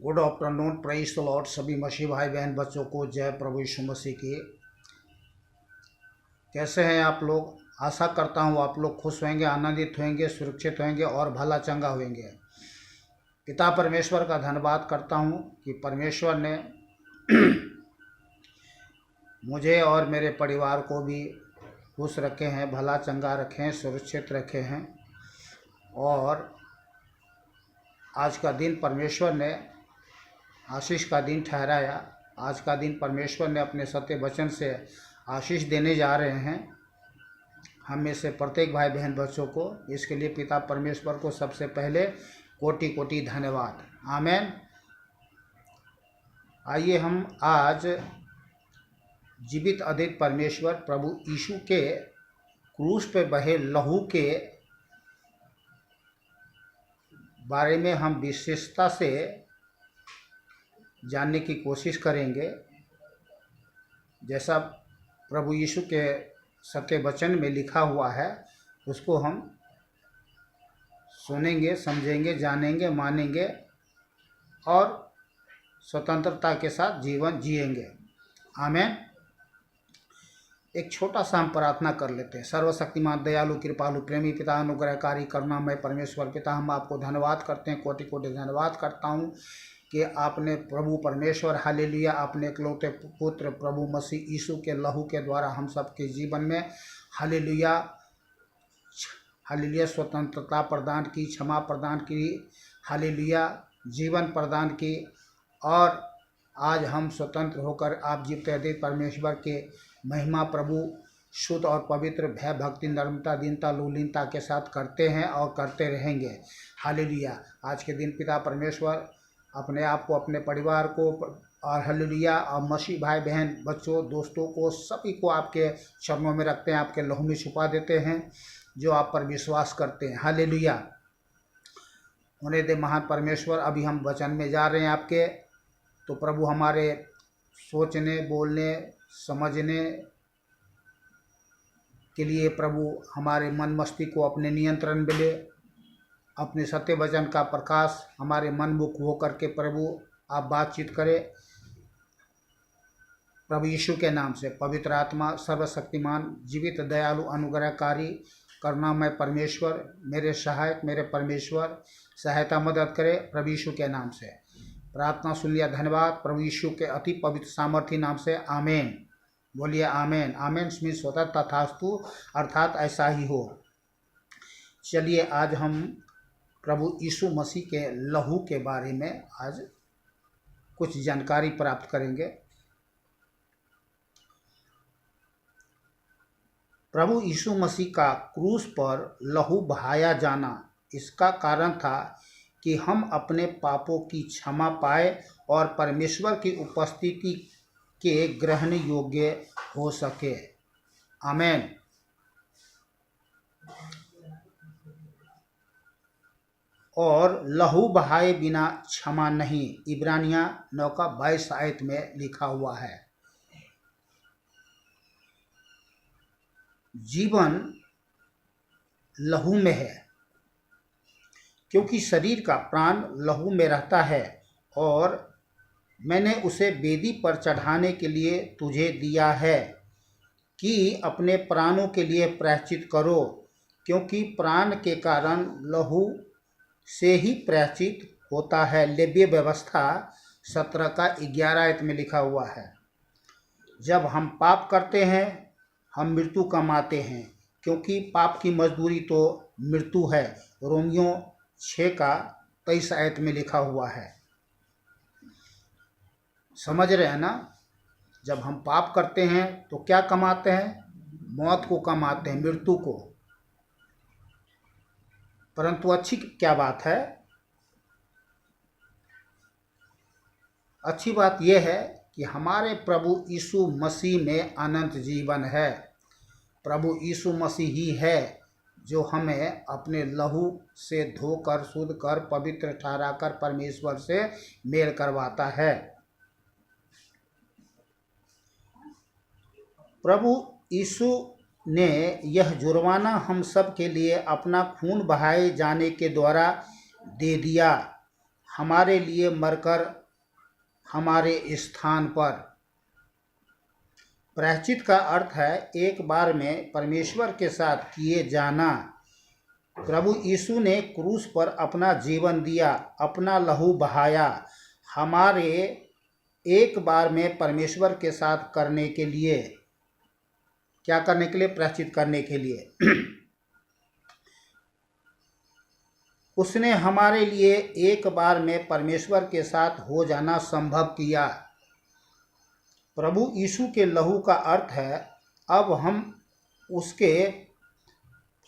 Good afternoon, praise the Lord. सभी मसीह भाई बहन बच्चों को जय प्रभु यीशु मसीह की। कैसे हैं आप लोग? आशा करता हूँ आप लोग खुश होंगे, आनंदित होंगे, सुरक्षित होंगे और भला चंगा होंगे। पिता परमेश्वर का धन्यवाद करता हूँ कि परमेश्वर ने मुझे और मेरे परिवार को भी खुश रखे हैं, भला चंगा रखे हैं, सुरक्षित रखे हैं। और आज का दिन परमेश्वर ने आशीष का दिन ठहराया। आज का दिन परमेश्वर ने अपने सत्य वचन से आशीष देने जा रहे हैं हम में से प्रत्येक भाई बहन बच्चों को। इसके लिए पिता परमेश्वर को सबसे पहले कोटि कोटि धन्यवाद। आमेन। आइए हम आज जीवित अद्वित परमेश्वर प्रभु यीशु के क्रूस पे बहे लहू के बारे में हम विशेषता से जानने की कोशिश करेंगे। जैसा प्रभु यीशु के सत्य वचन में लिखा हुआ है उसको हम सुनेंगे, समझेंगे, जानेंगे, मानेंगे और स्वतंत्रता के साथ जीवन जिएंगे। आमेन। एक छोटा सा हम प्रार्थना कर लेते हैं। सर्वशक्तिमान, दयालु, कृपालु, प्रेमी पिता, अनुग्रहकारी, करुणामय परमेश्वर पिता, हम आपको धन्यवाद करते हैं, कोटि कोटि धन्यवाद करता हूँ कि आपने प्रभु परमेश्वर हालेलुया अपने इकलौते पुत्र प्रभु मसीह यीशु के लहू के द्वारा हम सबके जीवन में हालेलुया हालेलुया स्वतंत्रता प्रदान की, क्षमा प्रदान की, हालेलुया जीवन प्रदान की। और आज हम स्वतंत्र होकर आप जीवते अद्वित परमेश्वर के महिमा प्रभु शुद्ध और पवित्र भय भक्ति नर्मता दीनता लूलीनता के साथ करते हैं और करते रहेंगे। हालेलुया। आज के दिन पिता परमेश्वर अपने आप को, अपने परिवार को और हालेलुया और मसीह भाई बहन बच्चों दोस्तों को सभी को आपके चरणों में रखते हैं, आपके लहू में छुपा देते हैं जो आप पर विश्वास करते हैं। हालेलुया। होने दे महान परमेश्वर। अभी हम वचन में जा रहे हैं आपके, तो प्रभु हमारे सोचने, बोलने, समझने के लिए प्रभु हमारे मन मस्तिष्क को अपने नियंत्रण में ले। अपने सत्य वचन का प्रकाश हमारे मन मुख होकर के प्रभु आप बातचीत करें प्रभु यीशु के नाम से। पवित्र आत्मा, सर्वशक्तिमान, जीवित, दयालु, अनुग्रहकारी, करुणामय परमेश्वर, मेरे सहायक, मेरे परमेश्वर सहायता मदद करे प्रभु यीशु के नाम से। प्रार्थना सुन लिया, धन्यवाद प्रभु यीशु के अति पवित्र सामर्थी नाम से। आमेन। बोलिए आमेन। आमेन स्मित स्वतः तथास्तु, अर्थात ऐसा ही हो। चलिए आज हम प्रभु यीशु मसीह के लहू के बारे में आज कुछ जानकारी प्राप्त करेंगे। प्रभु यीशु मसीह का क्रूस पर लहू बहाया जाना, इसका कारण था कि हम अपने पापों की क्षमा पाए और परमेश्वर की उपस्थिति के ग्रहण योग्य हो सके। आमेन। और लहू बहाए बिना क्षमा नहीं, इब्रानिया 9:22 आयत में लिखा हुआ है। जीवन लहू में है, क्योंकि शरीर का प्राण लहू में रहता है और मैंने उसे वेदी पर चढ़ाने के लिए तुझे दिया है कि अपने प्राणों के लिए प्रायश्चित करो, क्योंकि प्राण के कारण लहू से ही प्रायश्चित होता है। लेवीय व्यवस्था 17:11 आयत में लिखा हुआ है। जब हम पाप करते हैं हम मृत्यु कमाते हैं, क्योंकि पाप की मजदूरी तो मृत्यु है। रोमियो 6:23 आयत में लिखा हुआ है। समझ रहे हैं ना? जब हम पाप करते हैं तो क्या कमाते हैं? मौत को कमाते हैं, मृत्यु को। परंतु अच्छी क्या बात है? अच्छी बात यह है कि हमारे प्रभु यीशु मसीह में अनंत जीवन है। प्रभु यीशु मसीह ही है जो हमें अपने लहू से धोकर, शुद्ध कर, पवित्र ठहराकर परमेश्वर से मेल करवाता है। प्रभु यीशु ने यह जुर्माना हम सब के लिए अपना खून बहाए जाने के द्वारा दे दिया। हमारे लिए मरकर हमारे स्थान पर। प्रायश्चित का अर्थ है एक बार में परमेश्वर के साथ किए जाना। प्रभु यीशु ने क्रूस पर अपना जीवन दिया, अपना लहू बहाया हमारे एक बार में परमेश्वर के साथ करने के लिए। क्या करने के लिए? प्रायश्चित करने के लिए। उसने हमारे लिए एक बार में परमेश्वर के साथ हो जाना संभव किया। प्रभु यीशु के लहू का अर्थ है अब हम उसके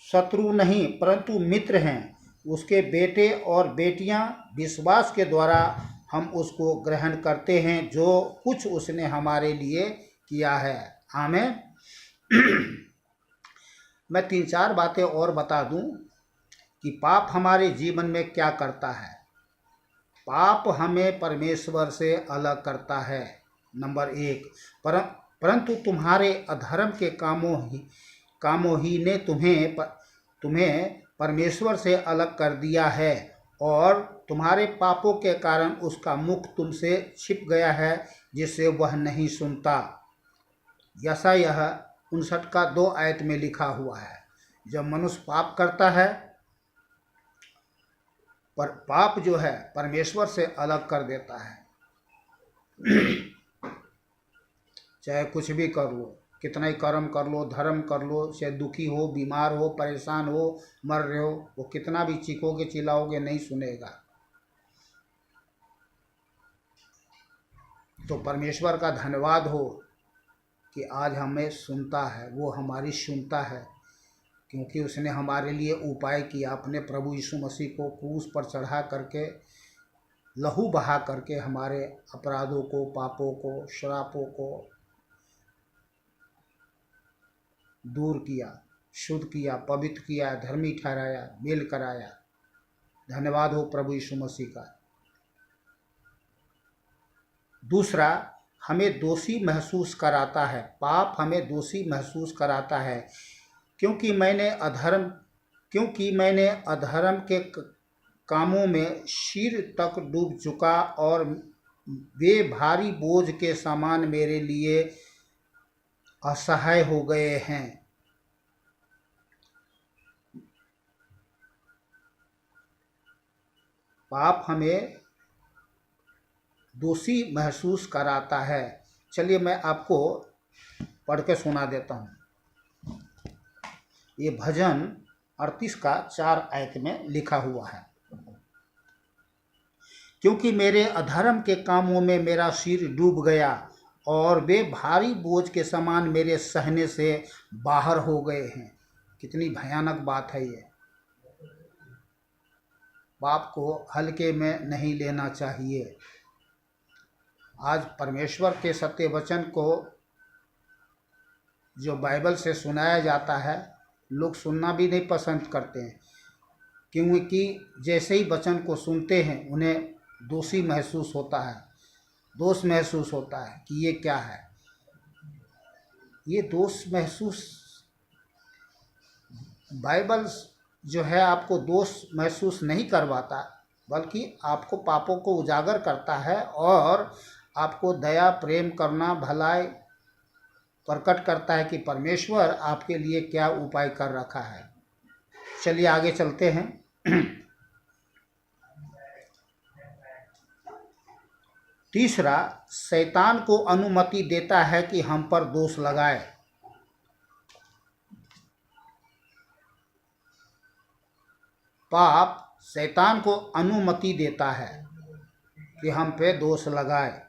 शत्रु नहीं परंतु मित्र हैं, उसके बेटे और बेटियां। विश्वास के द्वारा हम उसको ग्रहण करते हैं जो कुछ उसने हमारे लिए किया है। आमीन। मैं 3-4 बातें और बता दूं कि पाप हमारे जीवन में क्या करता है। पाप हमें परमेश्वर से अलग करता है, नंबर 1। परंतु तुम्हारे अधर्म के कामों ही ने तुम्हें परमेश्वर से अलग कर दिया है और तुम्हारे पापों के कारण उसका मुख तुमसे छिप गया है जिससे वह नहीं सुनता। यशायाह 59 का 2 आयत में लिखा हुआ है। जब मनुष्य पाप करता है, पर पाप जो है परमेश्वर से अलग कर देता है। चाहे कुछ भी कर लो, कितना ही कर्म कर लो, धर्म कर लो, चाहे दुखी हो, बीमार हो, परेशान हो, मर रहे हो, वो कितना भी चीखोगे चिल्लाओगे नहीं सुनेगा। तो परमेश्वर का धन्यवाद हो कि आज हमें सुनता है, वो हमारी सुनता है, क्योंकि उसने हमारे लिए उपाय किया। अपने प्रभु यीशु मसीह को क्रूस पर चढ़ा करके, लहू बहा करके हमारे अपराधों को, पापों को, श्रापों को दूर किया, शुद्ध किया, पवित्र किया, धर्मी ठहराया, मेल कराया। धन्यवाद हो प्रभु यीशु मसीह का। दूसरा, हमें दोषी महसूस कराता है। पाप हमें दोषी महसूस कराता है क्योंकि मैंने अधर्म के कामों में सिर तक डूब चुका और वे भारी बोझ के समान मेरे लिए असहाय हो गए हैं। पाप हमें दोषी महसूस कराता है। चलिए मैं आपको पढ़ के सुना देता हूँ। ये भजन 38 का 4 आयत में लिखा हुआ है। क्योंकि मेरे अधर्म के कामों में मेरा सिर डूब गया और वे भारी बोझ के समान मेरे सहने से बाहर हो गए हैं। कितनी भयानक बात है ये। पाप को हल्के में नहीं लेना चाहिए। आज परमेश्वर के सत्य वचन को जो बाइबल से सुनाया जाता है, लोग सुनना भी नहीं पसंद करते हैं, क्योंकि जैसे ही वचन को सुनते हैं उन्हें दोषी महसूस होता है, दोष महसूस होता है कि ये क्या है। ये दोष महसूस, बाइबल जो है आपको दोष महसूस नहीं करवाता, बल्कि आपको पापों को उजागर करता है और आपको दया, प्रेम, करुणा, भलाई प्रकट करता है कि परमेश्वर आपके लिए क्या उपाय कर रखा है। चलिए आगे चलते हैं। तीसरा, शैतान को अनुमति देता है कि हम पर दोष लगाए। पाप शैतान को अनुमति देता है कि हम पे दोष लगाए।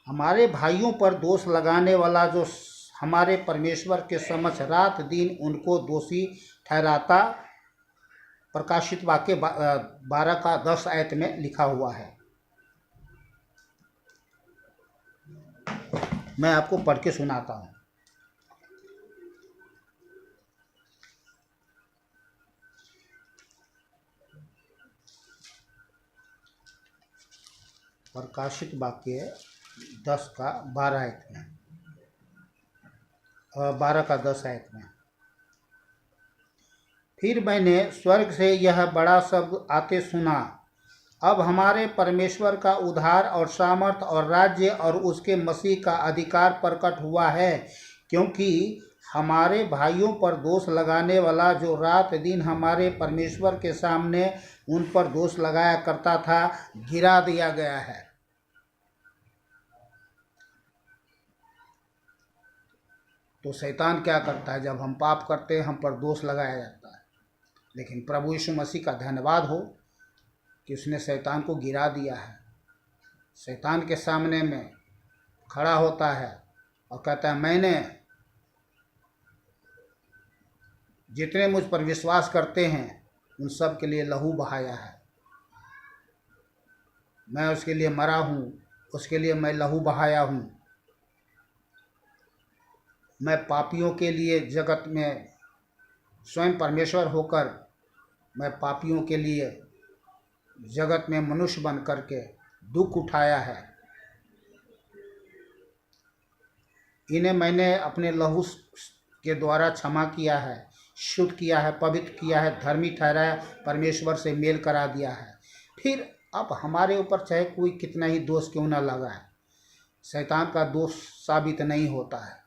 हमारे भाइयों पर दोष लगाने वाला जो हमारे परमेश्वर के समक्ष रात दिन उनको दोषी ठहराता, प्रकाशित वाक्य 12 का 10 आयत में लिखा हुआ है। मैं आपको पढ़ के सुनाता हूँ। प्रकाशित वाक्य 10 का 12 आयत में, 12 का 10 आयत में। फिर मैंने स्वर्ग से यह बड़ा शब्द आते सुना, अब हमारे परमेश्वर का उद्धार और सामर्थ और राज्य और उसके मसीह का अधिकार प्रकट हुआ है, क्योंकि हमारे भाइयों पर दोष लगाने वाला जो रात दिन हमारे परमेश्वर के सामने उन पर दोष लगाया करता था, गिरा दिया गया है। तो शैतान क्या करता है? जब हम पाप करते हैं हम पर दोष लगाया जाता है, लेकिन प्रभु यीशु मसीह का धन्यवाद हो कि उसने शैतान को गिरा दिया है। शैतान के सामने में खड़ा होता है और कहता है, मैंने जितने मुझ पर विश्वास करते हैं उन सब के लिए लहू बहाया है। मैं उसके लिए मरा हूँ, उसके लिए मैं लहू बहाया हूँ। मैं पापियों के लिए जगत में स्वयं परमेश्वर होकर मैं पापियों के लिए जगत में मनुष्य बन करके दुख उठाया है। इन्हें मैंने अपने लहू के द्वारा क्षमा किया है, शुद्ध किया है, पवित्र किया है, धर्मी ठहराया, परमेश्वर से मेल करा दिया है। फिर अब हमारे ऊपर चाहे कोई कितना ही दोष क्यों ना लगा है, शैतान का दोष साबित नहीं होता है,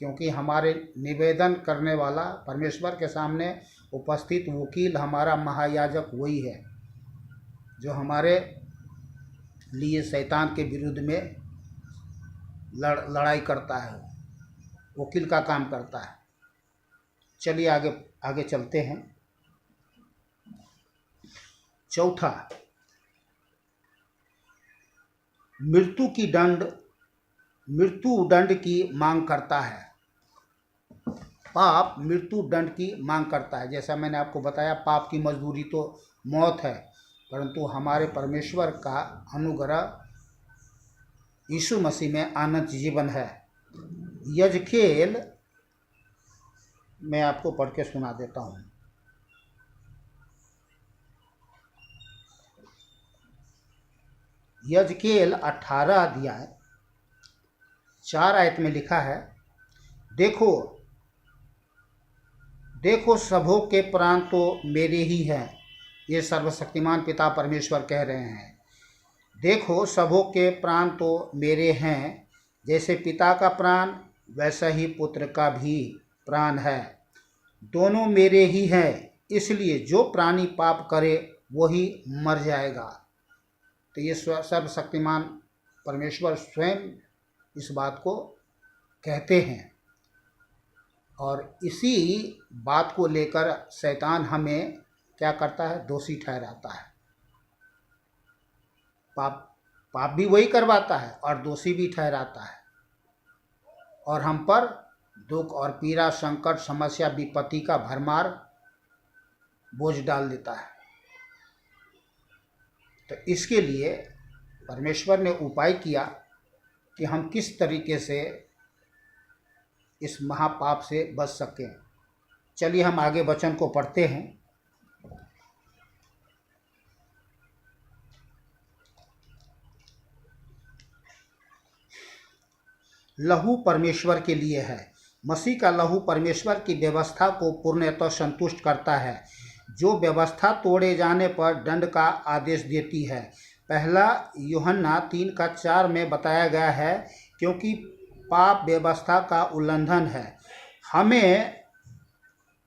क्योंकि हमारे निवेदन करने वाला परमेश्वर के सामने उपस्थित वकील हमारा महायाजक वही है जो हमारे लिए शैतान के विरुद्ध में लड़ाई करता है, वकील का काम करता है। चलिए आगे आगे चलते हैं। चौथा, मृत्यु दंड की मांग करता है। पाप मृत्यु दंड की मांग करता है। जैसा मैंने आपको बताया, पाप की मजदूरी तो मौत है, परंतु हमारे परमेश्वर का अनुग्रह यीशु मसीह में अनंत जीवन है। यजकेल मैं आपको पढ़ के सुना देता हूँ। यजकेल 18 अध्याय 4 आयत में लिखा है, देखो देखो सबों के प्राण तो मेरे ही हैं। ये सर्वशक्तिमान पिता परमेश्वर कह रहे हैं, देखो सबों के प्राण तो मेरे हैं। जैसे पिता का प्राण वैसा ही पुत्र का भी प्राण है, दोनों मेरे ही हैं। इसलिए जो प्राणी पाप करे वही मर जाएगा। तो ये सर्वशक्तिमान परमेश्वर स्वयं इस बात को कहते हैं, और इसी बात को लेकर शैतान हमें क्या करता है? दोषी ठहराता है। पाप भी वही करवाता है और दोषी भी ठहराता है, और हम पर दुख और पीड़ा, संकट, समस्या, विपत्ति का भरमार बोझ डाल देता है। तो इसके लिए परमेश्वर ने उपाय किया कि हम किस तरीके से इस महापाप से बच सकें। चलिए हम आगे वचन को पढ़ते हैं। लहू परमेश्वर के लिए है। मसीह का लहू परमेश्वर की व्यवस्था को पूर्णतः संतुष्ट करता है, जो व्यवस्था तोड़े जाने पर दंड का आदेश देती है। पहला यूहन्ना 3:4 में बताया गया है, क्योंकि पाप व्यवस्था का उल्लंघन है।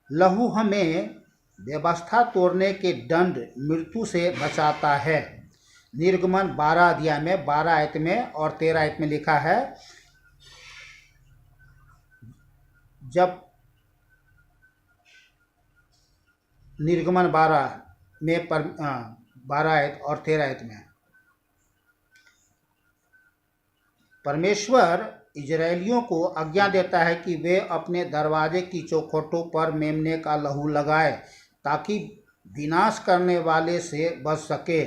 लहू हमें व्यवस्था तोड़ने के दंड मृत्यु से बचाता है। निर्गमन 12 अध्याय में 12 आयत में और 13 आयत में लिखा है, जब निर्गमन 12 में 12 आयत और 13 आयत में परमेश्वर इजरायलियों को आज्ञा देता है कि वे अपने दरवाजे की चौखटों पर मेमने का लहू लगाए, ताकि विनाश करने वाले से बच सके,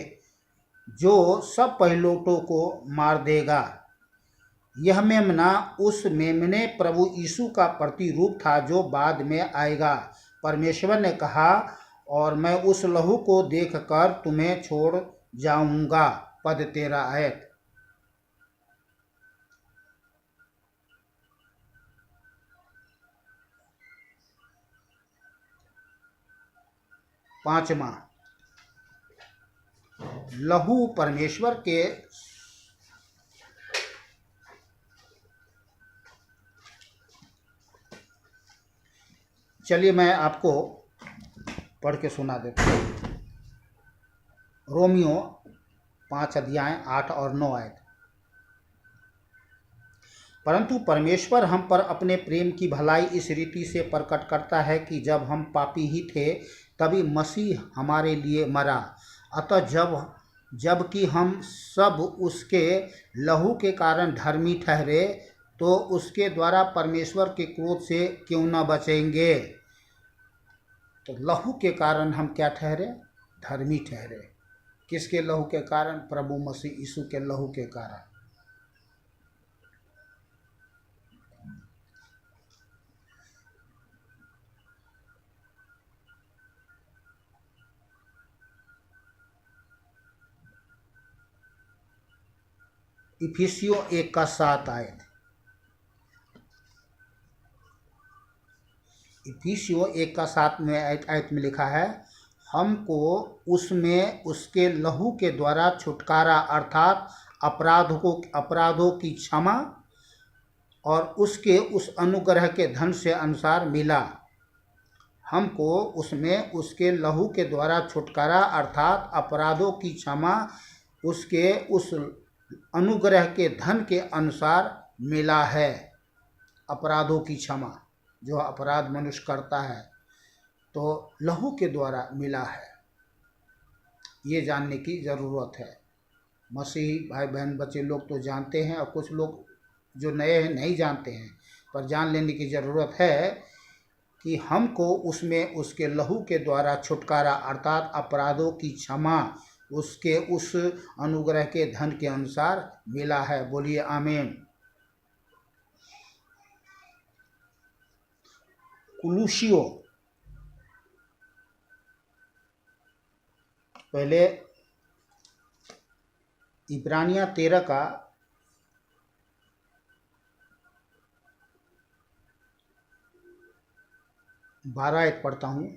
जो सब पहिलौठों को मार देगा। यह मेमना उस मेमने प्रभु यीशु का प्रतिरूप था जो बाद में आएगा। परमेश्वर ने कहा, और मैं उस लहू को देखकर तुम्हें छोड़ जाऊंगा। पद 13 आयत। 5वां, लहू परमेश्वर के चलिए मैं आपको पढ़ के सुना देता हूँ। रोमियो 5 अध्याय 8 और 9 आयत। परंतु परमेश्वर हम पर अपने प्रेम की भलाई इस रीति से प्रकट करता है कि जब हम पापी ही थे तभी मसीह हमारे लिए मरा। अतः जबकि हम सब उसके लहू के कारण धर्मी ठहरे तो उसके द्वारा परमेश्वर के क्रोध से क्यों न बचेंगे। तो लहू के कारण हम क्या ठहरे? धर्मी ठहरे। किसके लहू के कारण? प्रभु मसीह यीशु के लहू के कारण। इफिसियों 1:7 आयत। इफिसियों 1:7 में आयत में लिखा है, हमको उसमें उसके लहू के द्वारा छुटकारा अर्थात अपराधों की क्षमा और उसके उस अनुग्रह के धन से अनुसार मिला। हमको उसमें उसके लहू के द्वारा छुटकारा अर्थात अपराधों की क्षमा उसके उस अनुग्रह के धन के अनुसार मिला है। अपराधों की क्षमा, जो अपराध मनुष्य करता है तो लहू के द्वारा मिला है, ये जानने की ज़रूरत है। मसीही भाई बहन बच्चे लोग तो जानते हैं और कुछ लोग जो नए हैं नहीं जानते हैं, पर जान लेने की ज़रूरत है कि हमको उसमें उसके लहू के द्वारा छुटकारा अर्थात अपराधों की क्षमा उसके उस अनुग्रह के धन के अनुसार मिला है। बोलिए आमीन। कुलूसियों, पहले इब्रानिया 13 का 12 आयत पढ़ता हूँ।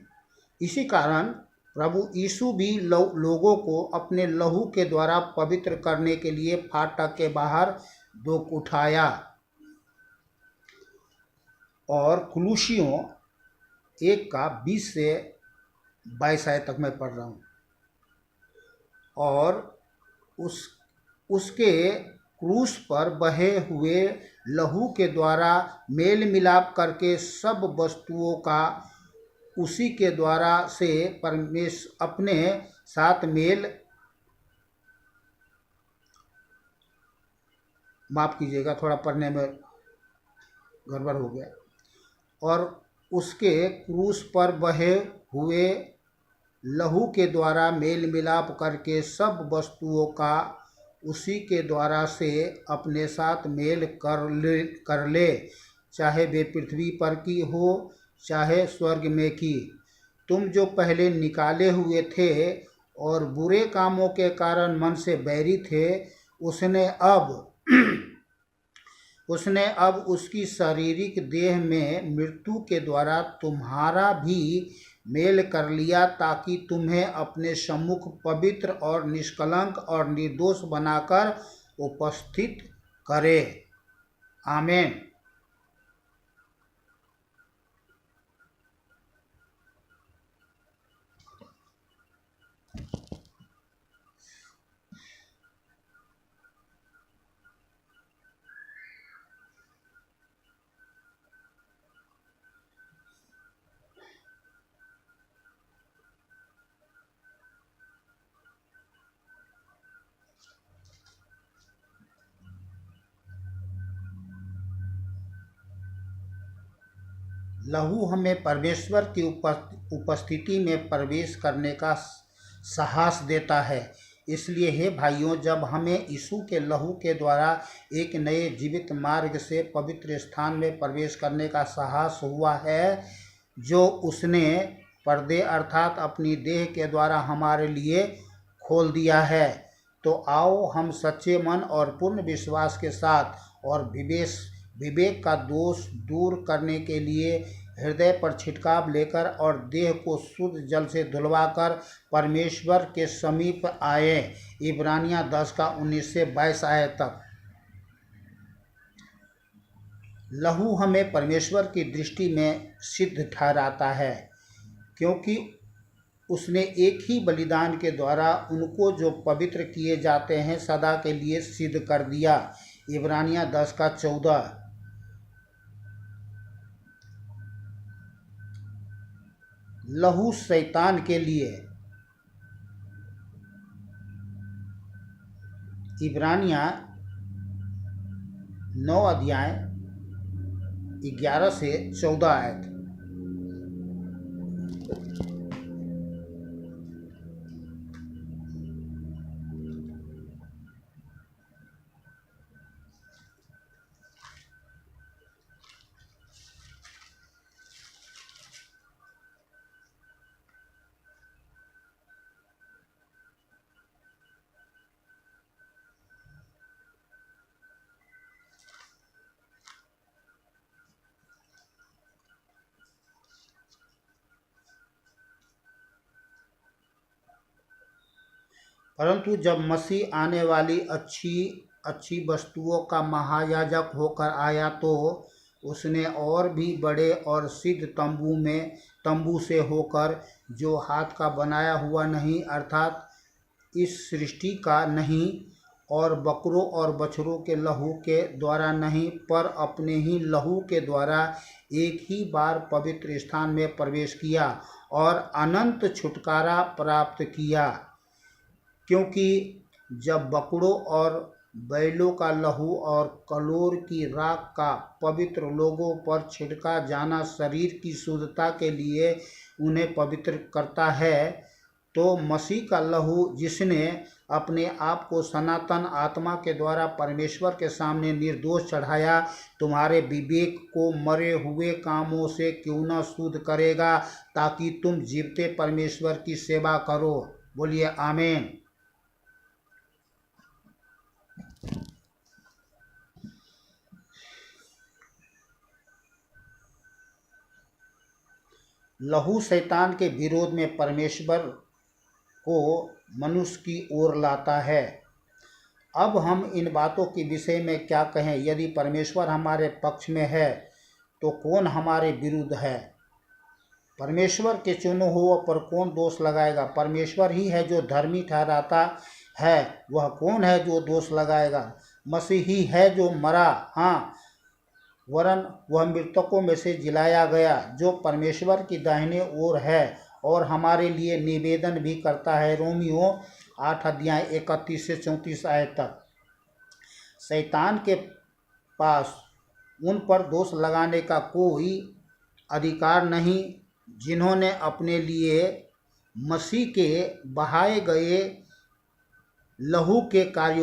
इसी कारण प्रभु यीशु भी लोगों को अपने लहू के द्वारा पवित्र करने के लिए फाटक के बाहर दुख उठाया। और कुलूसियों 1 का 20 से 22 आयत तक मैं पढ़ रहा हूँ। और उसके क्रूस पर बहे हुए लहू के द्वारा मेल मिलाप करके सब वस्तुओं का उसी के द्वारा से परमेश्वर अपने साथ माफ़ कीजिएगा थोड़ा पढ़ने में गड़बड़ हो गया। और उसके क्रूस पर बहे हुए लहू के द्वारा मेल मिलाप करके सब वस्तुओं का उसी के द्वारा से अपने साथ मेल कर ले, चाहे वे पृथ्वी पर की हो चाहे स्वर्ग में की। तुम जो पहले निकाले हुए थे और बुरे कामों के कारण मन से बैरी थे, उसने अब उसकी शारीरिक देह में मृत्यु के द्वारा तुम्हारा भी मेल कर लिया, ताकि तुम्हें अपने सम्मुख पवित्र और निष्कलंक और निर्दोष बनाकर उपस्थित करे। आमीन। लहू हमें परमेश्वर की उपस्थिति में प्रवेश करने का साहस देता है। इसलिए हे भाइयों, जब हमें यीशु के लहू के द्वारा एक नए जीवित मार्ग से पवित्र स्थान में प्रवेश करने का साहस हुआ है, जो उसने पर्दे अर्थात अपनी देह के द्वारा हमारे लिए खोल दिया है, तो आओ हम सच्चे मन और पूर्ण विश्वास के साथ और विवेक का दोष दूर करने के लिए हृदय पर छिटकाव लेकर और देह को शुद्ध जल से धुलवाकर परमेश्वर के समीप आए। इब्रानियाँ 10 का 19 से 22 आयत तक। लहू हमें परमेश्वर की दृष्टि में सिद्ध ठहराता है, क्योंकि उसने एक ही बलिदान के द्वारा उनको जो पवित्र किए जाते हैं सदा के लिए सिद्ध कर दिया। इब्रानियाँ 10 का 14। लहू शैतान के लिए। इब्रानियाँ 9 अध्याय 11 से 14 आयत। परंतु जब मसीह आने वाली अच्छी वस्तुओं का महायाजक होकर आया तो उसने और भी बड़े और सिद्ध तंबू से होकर, जो हाथ का बनाया हुआ नहीं अर्थात इस सृष्टि का नहीं, और बकरों और बछड़ों के लहू के द्वारा नहीं, पर अपने ही लहू के द्वारा एक ही बार पवित्र स्थान में प्रवेश किया और अनंत छुटकारा प्राप्त किया। क्योंकि जब बकरों और बैलों का लहू और कलोर की राख का पवित्र लोगों पर छिड़का जाना शरीर की शुद्धता के लिए उन्हें पवित्र करता है, तो मसीह का लहू, जिसने अपने आप को सनातन आत्मा के द्वारा परमेश्वर के सामने निर्दोष चढ़ाया, तुम्हारे विवेक को मरे हुए कामों से क्यों न शुद्ध करेगा, ताकि तुम जीवते परमेश्वर की सेवा करो। बोलिए आमीन। लहू शैतान के विरोध में परमेश्वर को मनुष्य की ओर लाता है। अब हम इन बातों के विषय में क्या कहें? यदि परमेश्वर हमारे पक्ष में है तो कौन हमारे विरुद्ध है? परमेश्वर के चुने हुओं पर कौन दोष लगाएगा? परमेश्वर ही है जो धर्मी ठहराता है, वह कौन है जो दोष लगाएगा? मसीह ही है जो मरा, हाँ, वरन वह मृतकों में से जिलाया गया, जो परमेश्वर की दाहिने ओर है और हमारे लिए निवेदन भी करता है। रोमियो 8 अध्याय 31 से 34 आयत तक। शैतान के पास उन पर दोष लगाने का कोई अधिकार नहीं जिन्होंने अपने लिए मसीह के बहाए गए लहू के कार्यों